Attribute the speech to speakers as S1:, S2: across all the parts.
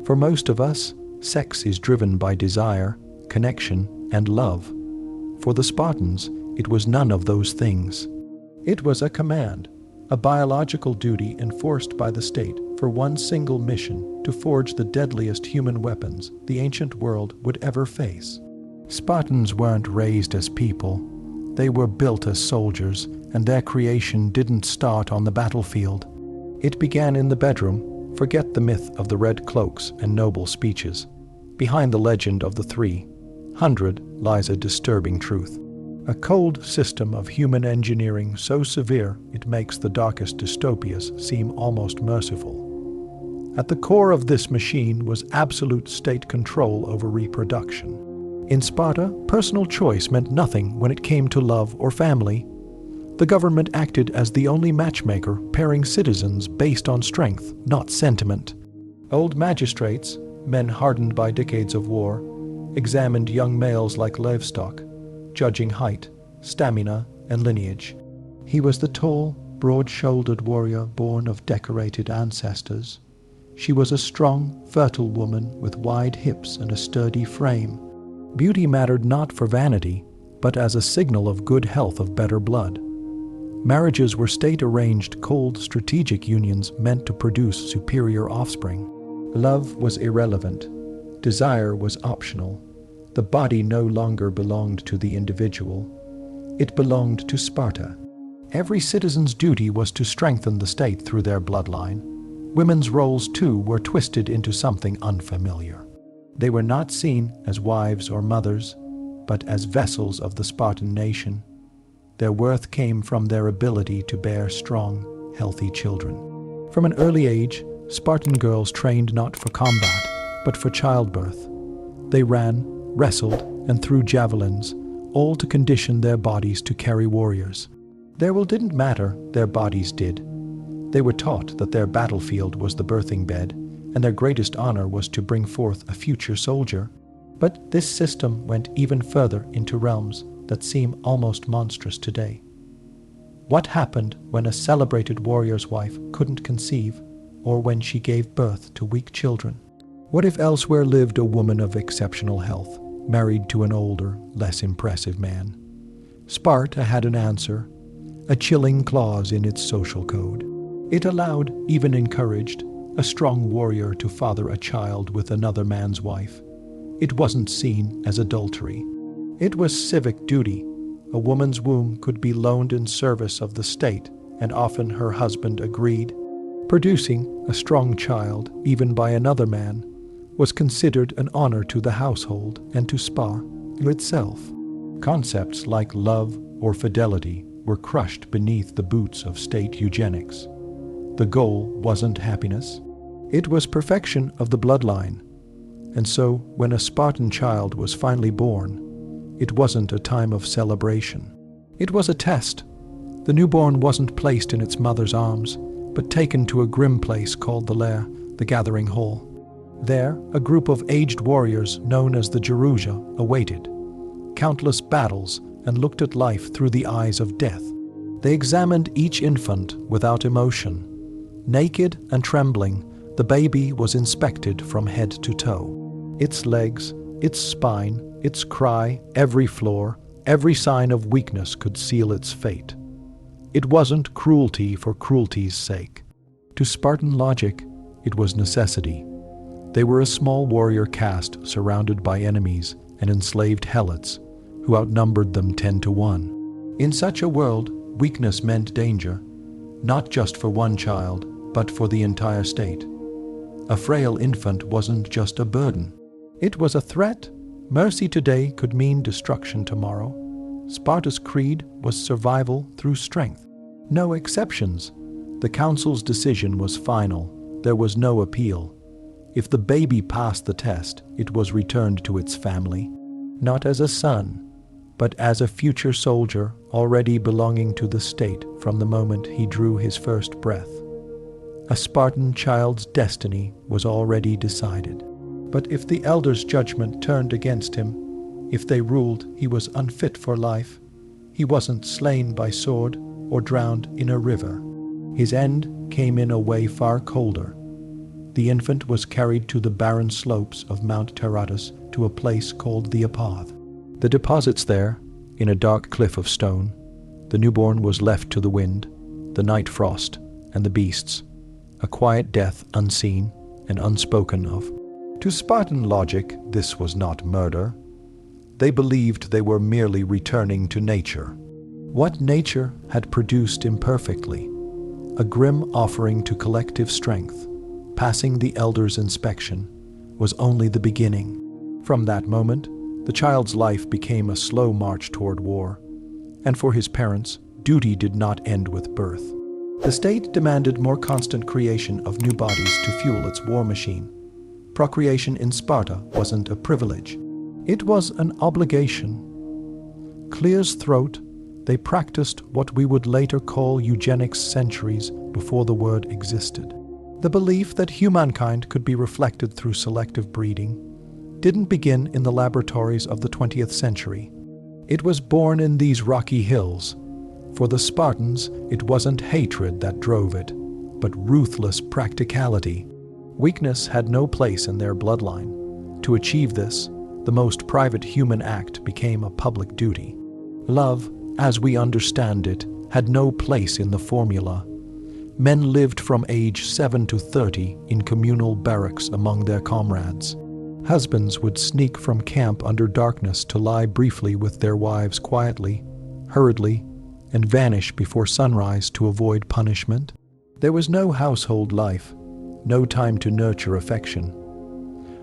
S1: For most of us, sex is driven by desire, connection, and love. For the Spartans, it was none of those things. It was a command, a biological duty enforced by the state for one single mission: to forge the deadliest human weapons the ancient world would ever face. Spartans weren't raised as people. They were built as soldiers, and their creation didn't start on the battlefield. It began in the bedroom. Forget the myth of the red cloaks and noble speeches. Behind the legend of the 300 lies a disturbing truth. A cold system of human engineering so severe it makes the darkest dystopias seem almost merciful. At the core of this machine was absolute state control over reproduction. In Sparta, personal choice meant nothing when it came to love or family. The government acted as the only matchmaker, pairing citizens based on strength, not sentiment. Old magistrates, men hardened by decades of war, examined young males like livestock, judging height, stamina, and lineage. He was the tall, broad-shouldered warrior born of decorated ancestors. She was a strong, fertile woman with wide hips and a sturdy frame. Beauty mattered not for vanity, but as a signal of good health, of better blood. Marriages were state-arranged, cold, strategic unions meant to produce superior offspring. Love was irrelevant. Desire was optional. The body no longer belonged to the individual. It belonged to Sparta. Every citizen's duty was to strengthen the state through their bloodline. Women's roles, too, were twisted into something unfamiliar. They were not seen as wives or mothers, but as vessels of the Spartan nation. Their worth came from their ability to bear strong, healthy children. From an early age, Spartan girls trained not for combat, but for childbirth. They ran, wrestled, and threw javelins, all to condition their bodies to carry warriors. Their will didn't matter, their bodies did. They were taught that their battlefield was the birthing bed, and their greatest honor was to bring forth a future soldier. But this system went even further into realms that seem almost monstrous today. What happened when a celebrated warrior's wife couldn't conceive, or when she gave birth to weak children? What if elsewhere lived a woman of exceptional health, married to an older, less impressive man? Sparta had an answer, a chilling clause in its social code. It allowed, even encouraged, a strong warrior to father a child with another man's wife. It wasn't seen as adultery. It was civic duty. A woman's womb could be loaned in service of the state, and often her husband agreed. Producing a strong child, even by another man, was considered an honor to the household and to Sparta itself. Concepts like love or fidelity were crushed beneath the boots of state eugenics. The goal wasn't happiness. It was perfection of the bloodline. And so, when a Spartan child was finally born, it wasn't a time of celebration. It was a test. The newborn wasn't placed in its mother's arms, but taken to a grim place called the lair, the gathering hall. There, a group of aged warriors known as the Jeruja awaited countless battles and looked at life through the eyes of death. They examined each infant without emotion. Naked and trembling, the baby was inspected from head to toe. Its legs, its spine, its cry, every flaw, every sign of weakness could seal its fate. It wasn't cruelty for cruelty's sake. To Spartan logic, it was necessity. They were a small warrior caste surrounded by enemies and enslaved helots who outnumbered them 10 to 1. In such a world, weakness meant danger, not just for one child, but for the entire state. A frail infant wasn't just a burden. It was a threat. Mercy today could mean destruction tomorrow. Sparta's creed was survival through strength. No exceptions. The council's decision was final. There was no appeal. If the baby passed the test, it was returned to its family, not as a son, but as a future soldier already belonging to the state from the moment he drew his first breath. A Spartan child's destiny was already decided. But if the elders' judgment turned against him, if they ruled he was unfit for life, he wasn't slain by sword or drowned in a river. His end came in a way far colder. the infant was carried to the barren slopes of Mount Taratus to a place called the Apath. The deposits there, in a dark cliff of stone, the newborn was left to the wind, the night frost, and the beasts, a quiet death unseen and unspoken of. To Spartan logic, this was not murder. They believed they were merely returning to nature. What nature had produced imperfectly, a grim offering to collective strength, passing the elders' inspection, was only the beginning. From that moment, the child's life became a slow march toward war, and for his parents, duty did not end with birth. The state demanded more constant creation of new bodies to fuel its war machine. Procreation in Sparta wasn't a privilege. It was an obligation. Clear as throat, they practiced what we would later call eugenics centuries before the word existed. The belief that humankind could be reflected through selective breeding didn't begin in the laboratories of the 20th century. It was born in these rocky hills. For the Spartans, it wasn't hatred that drove it, but ruthless practicality. Weakness had no place in their bloodline. To achieve this, the most private human act became a public duty. Love, as we understand it, had no place in the formula. Men lived from age 7 to 30 in communal barracks among their comrades. Husbands would sneak from camp under darkness to lie briefly with their wives quietly, hurriedly, and vanish before sunrise to avoid punishment. There was no household life, no time to nurture affection.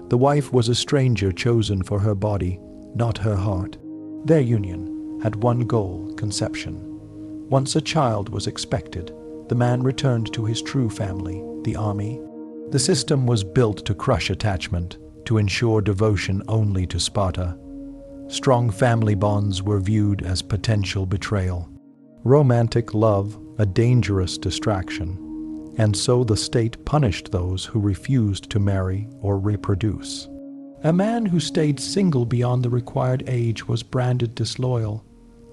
S1: The wife was a stranger chosen for her body, not her heart. Their union had one goal: conception. Once a child was expected, the man returned to his true family, the army. The system was built to crush attachment, to ensure devotion only to Sparta. Strong family bonds were viewed as potential betrayal. Romantic love, a dangerous distraction. And so the state punished those who refused to marry or reproduce. A man who stayed single beyond the required age was branded disloyal,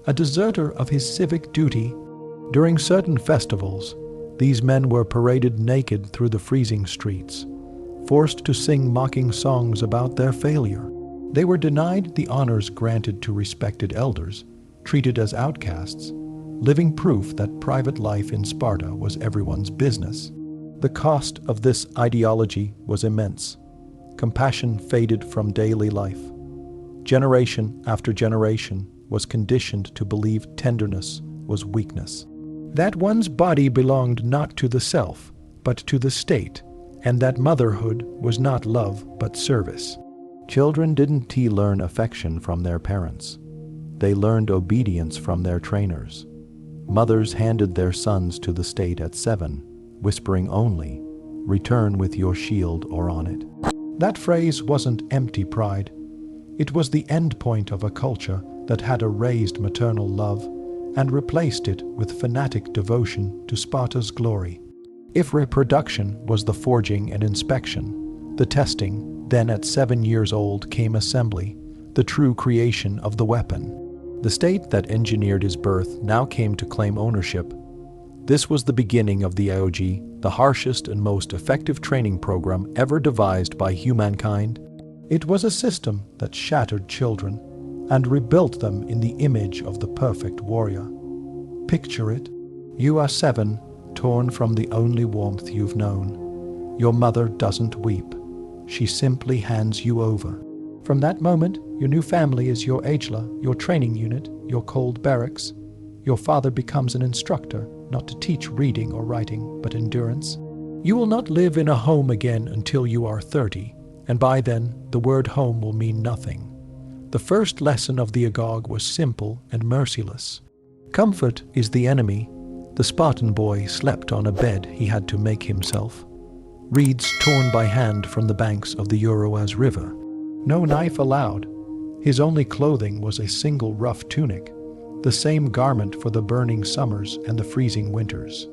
S1: a deserter of his civic duty. During certain festivals, these men were paraded naked through the freezing streets, forced to sing mocking songs about their failure. They were denied the honors granted to respected elders, treated as outcasts, living proof that private life in Sparta was everyone's business. The cost of this ideology was immense. Compassion faded from daily life. Generation after generation was conditioned to believe tenderness was weakness, that one's body belonged not to the self, but to the state, and that motherhood was not love but service. Children didn't learn affection from their parents. They learned obedience from their trainers. Mothers handed their sons to the state at 7, whispering only, "Return with your shield or on it." That phrase wasn't empty pride. It was the end point of a culture that had erased maternal love and replaced it with fanatic devotion to Sparta's glory. If reproduction was the forging and inspection, the testing, then at 7 years old came assembly, the true creation of the weapon. The state that engineered his birth now came to claim ownership. This was the beginning of the AOG, the harshest and most effective training program ever devised by humankind. It was a system that shattered children and rebuilt them in the image of the perfect warrior. Picture it. You are 7, torn from the only warmth you've known. Your mother doesn't weep. She simply hands you over. From that moment, your new family is your Agela, your training unit, your cold barracks. Your father becomes an instructor, not to teach reading or writing, but endurance. You will not live in a home again until you are 30, and by then, the word home will mean nothing. The first lesson of the Agog was simple and merciless. Comfort is the enemy. The Spartan boy slept on a bed he had to make himself. Reeds torn by hand from the banks of the Euroas River. No knife allowed. His only clothing was a single rough tunic, the same garment for the burning summers and the freezing winters.